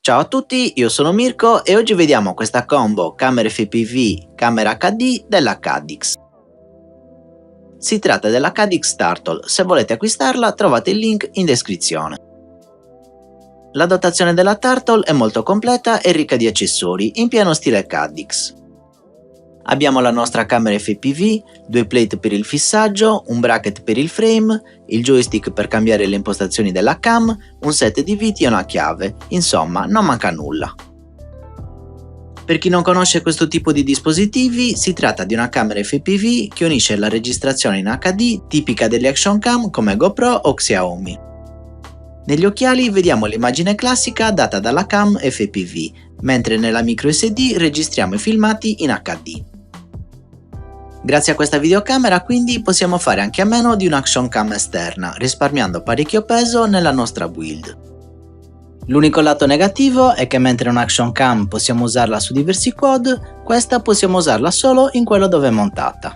Ciao a tutti, io sono Mirko e oggi vediamo questa combo camera FPV camera HD della Caddx. Si tratta della Caddx Turtle, se volete acquistarla trovate il link in descrizione. La dotazione della Turtle è molto completa e ricca di accessori, in pieno stile Caddx. Abbiamo la nostra camera FPV, due plate per il fissaggio, un bracket per il frame, il joystick per cambiare le impostazioni della cam, un set di viti e una chiave, insomma non manca nulla. Per chi non conosce questo tipo di dispositivi, si tratta di una camera FPV che unisce la registrazione in HD tipica delle action cam come GoPro o Xiaomi. Negli occhiali vediamo l'immagine classica data dalla cam FPV, mentre nella micro SD registriamo i filmati in HD. Grazie a questa videocamera quindi possiamo fare anche a meno di un'action cam esterna, risparmiando parecchio peso nella nostra build. L'unico lato negativo è che mentre un'action cam possiamo usarla su diversi quad, questa possiamo usarla solo in quello dove è montata.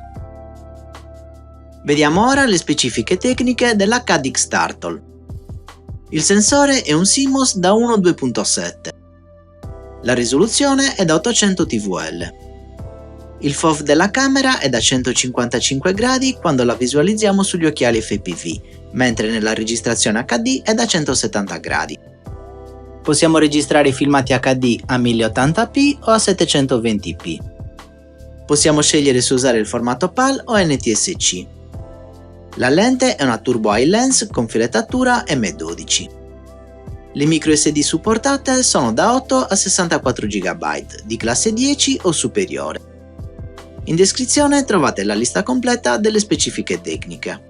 Vediamo ora le specifiche tecniche della Caddx Turtle. Il sensore è un CMOS da 1.2.7. La risoluzione è da 800 TVL. Il FOV della camera è da 155 gradi quando la visualizziamo sugli occhiali FPV, mentre nella registrazione HD è da 170 gradi. Possiamo registrare i filmati HD a 1080p o a 720p. Possiamo scegliere se usare il formato PAL o NTSC. La lente è una Turbo Eye Lens con filettatura M12. Le micro SD supportate sono da 8 a 64 GB, di classe 10 o superiore. In descrizione trovate la lista completa delle specifiche tecniche.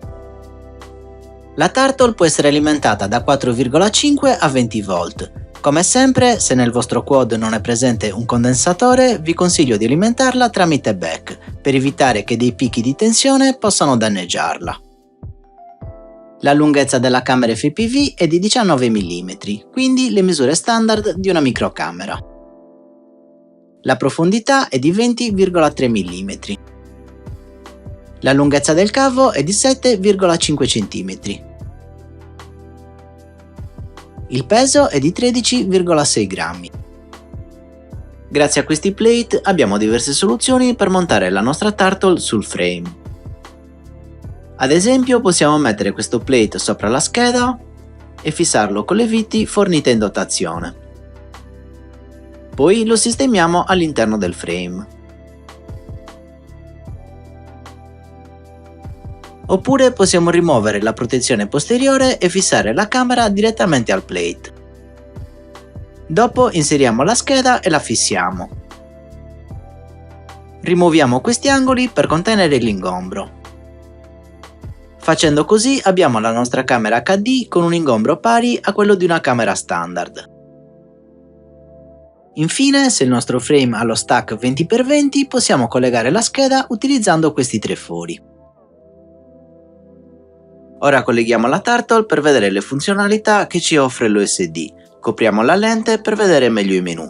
La Turtle può essere alimentata da 4,5 a 20 V. Come sempre, se nel vostro quad non è presente un condensatore, vi consiglio di alimentarla tramite back, per evitare che dei picchi di tensione possano danneggiarla. La lunghezza della camera FPV è di 19 mm, quindi le misure standard di una microcamera. La profondità è di 20,3 mm. La lunghezza del cavo è di 7,5 cm. Il peso è di 13,6 grammi. Grazie a questi plate abbiamo diverse soluzioni per montare la nostra Turtle sul frame. Ad esempio possiamo mettere questo plate sopra la scheda e fissarlo con le viti fornite in dotazione. Poi lo sistemiamo all'interno del frame. Oppure possiamo rimuovere la protezione posteriore e fissare la camera direttamente al plate. Dopo inseriamo la scheda e la fissiamo. Rimuoviamo questi angoli per contenere l'ingombro. Facendo così abbiamo la nostra camera HD con un ingombro pari a quello di una camera standard. Infine, se il nostro frame ha lo stack 20x20, possiamo collegare la scheda utilizzando questi tre fori. Ora colleghiamo la Turtle per vedere le funzionalità che ci offre l'OSD. Copriamo la lente per vedere meglio i menu.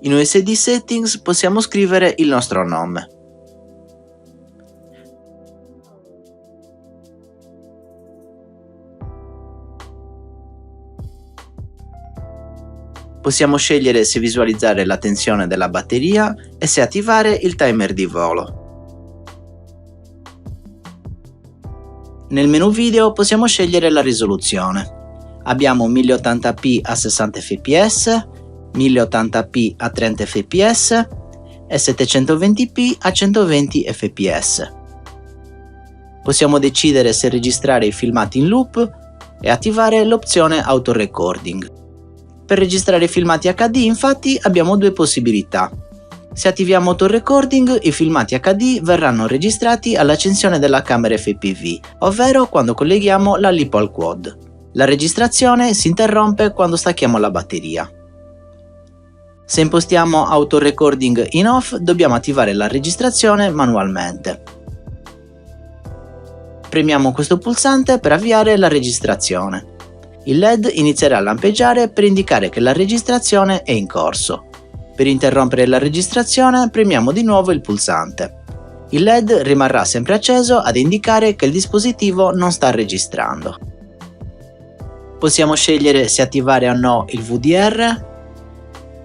In OSD Settings possiamo scrivere il nostro nome. Possiamo scegliere se visualizzare la tensione della batteria e se attivare il timer di volo. Nel menu video possiamo scegliere la risoluzione. Abbiamo 1080p a 60 fps, 1080p a 30 fps e 720p a 120 fps. Possiamo decidere se registrare i filmati in loop e attivare l'opzione Auto Recording. Per registrare i filmati HD infatti abbiamo due possibilità. Se attiviamo Auto Recording, i filmati HD verranno registrati all'accensione della camera FPV, ovvero quando colleghiamo la LiPo al quad. La registrazione si interrompe quando stacchiamo la batteria. Se impostiamo Auto Recording in off, dobbiamo attivare la registrazione manualmente. Premiamo questo pulsante per avviare la registrazione. Il LED inizierà a lampeggiare per indicare che la registrazione è in corso. Per interrompere la registrazione premiamo di nuovo il pulsante. Il LED rimarrà sempre acceso ad indicare che il dispositivo non sta registrando. Possiamo scegliere se attivare o no il VDR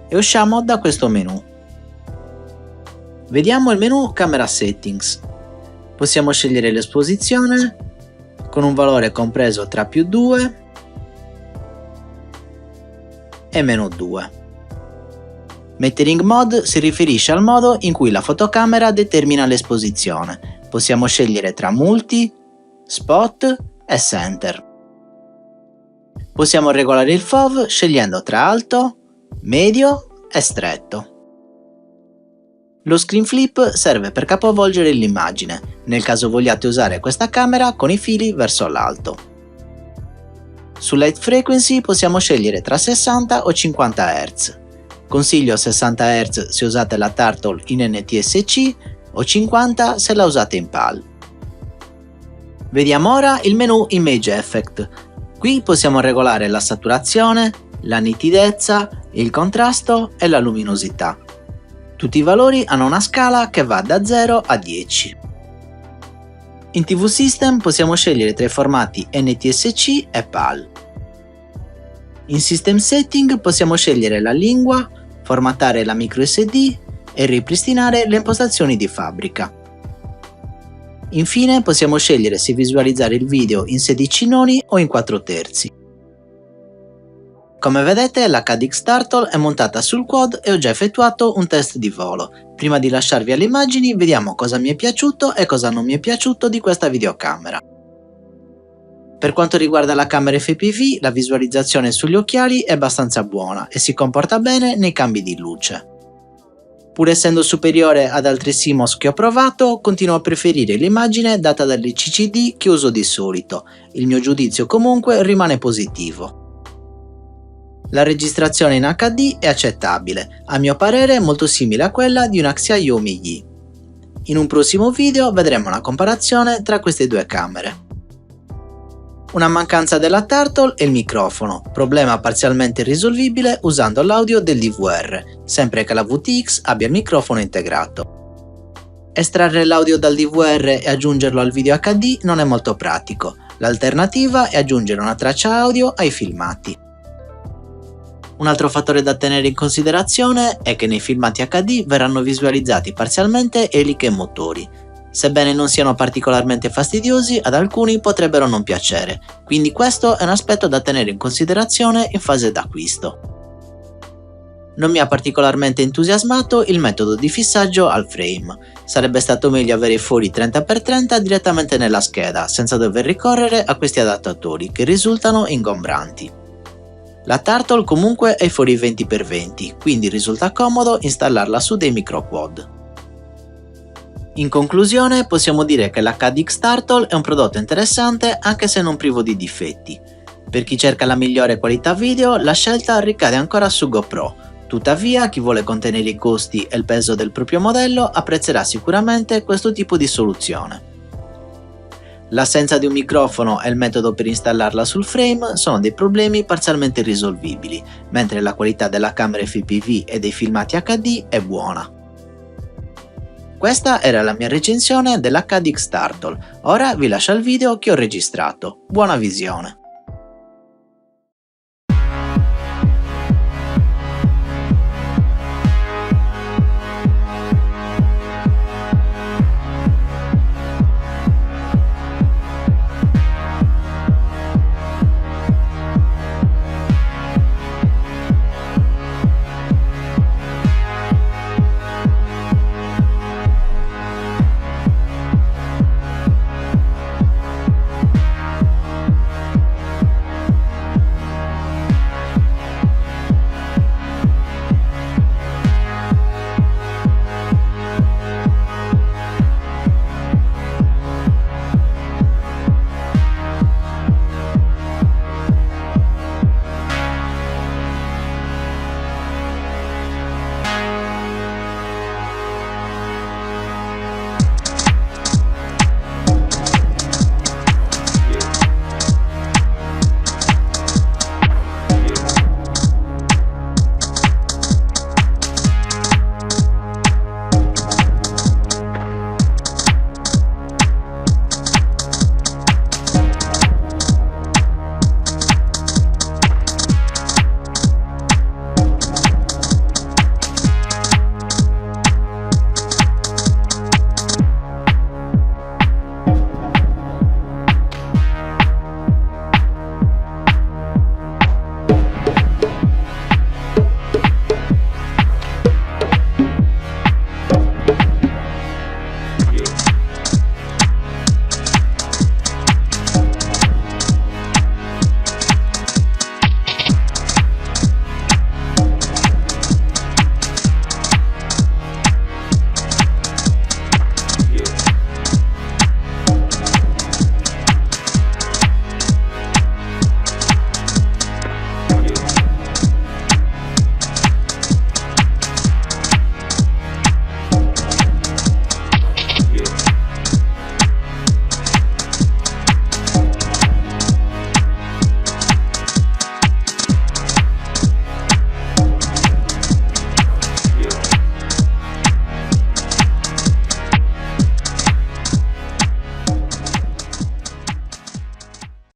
e usciamo da questo menu. Vediamo il menu Camera Settings. Possiamo scegliere l'esposizione con un valore compreso tra +2 e -2. Metering Mode si riferisce al modo in cui la fotocamera determina l'esposizione. Possiamo scegliere tra Multi, Spot e Center. Possiamo regolare il FOV scegliendo tra alto, medio e stretto. Lo screen flip serve per capovolgere l'immagine, nel caso vogliate usare questa camera con i fili verso l'alto. Su Light Frequency possiamo scegliere tra 60 o 50 Hz. Consiglio 60 Hz se usate la Turtle in NTSC o 50 se la usate in PAL. Vediamo ora il menu Image Effect. Qui possiamo regolare la saturazione, la nitidezza, il contrasto e la luminosità. Tutti i valori hanno una scala che va da 0 a 10. In TV System possiamo scegliere tra i formati NTSC e PAL. In System Setting possiamo scegliere la lingua, formattare la microSD e ripristinare le impostazioni di fabbrica. Infine possiamo scegliere se visualizzare il video in 16 noni o in 4/3. Come vedete la Cadix Turtle è montata sul quad e ho già effettuato un test di volo. Prima di lasciarvi alle immagini vediamo cosa mi è piaciuto e cosa non mi è piaciuto di questa videocamera. Per quanto riguarda la camera FPV, la visualizzazione sugli occhiali è abbastanza buona e si comporta bene nei cambi di luce. Pur essendo superiore ad altri CMOS che ho provato, continuo a preferire l'immagine data dall'ICCD che uso di solito. Il mio giudizio comunque rimane positivo. La registrazione in HD è accettabile, a mio parere molto simile a quella di una Xiaomi Yi. In un prossimo video vedremo una comparazione tra queste due camere. Una mancanza della Turtle è il microfono, problema parzialmente risolvibile usando l'audio del DVR, sempre che la VTX abbia il microfono integrato. Estrarre l'audio dal DVR e aggiungerlo al video HD non è molto pratico, l'alternativa è aggiungere una traccia audio ai filmati. Un altro fattore da tenere in considerazione è che nei filmati HD verranno visualizzati parzialmente eliche e motori. Sebbene non siano particolarmente fastidiosi, ad alcuni potrebbero non piacere, quindi questo è un aspetto da tenere in considerazione in fase d'acquisto. Non mi ha particolarmente entusiasmato il metodo di fissaggio al frame. Sarebbe stato meglio avere i fori 30x30 direttamente nella scheda, senza dover ricorrere a questi adattatori che risultano ingombranti. La Turtle comunque ha i fori 20x20, quindi risulta comodo installarla su dei microquad. In conclusione possiamo dire che la Cadix Turtle è un prodotto interessante anche se non privo di difetti. Per chi cerca la migliore qualità video la scelta ricade ancora su GoPro, tuttavia chi vuole contenere i costi e il peso del proprio modello apprezzerà sicuramente questo tipo di soluzione. L'assenza di un microfono e il metodo per installarla sul frame sono dei problemi parzialmente risolvibili, mentre la qualità della camera FPV e dei filmati HD è buona. Questa era la mia recensione della Cadix Turtle, ora vi lascio il video che ho registrato. Buona visione!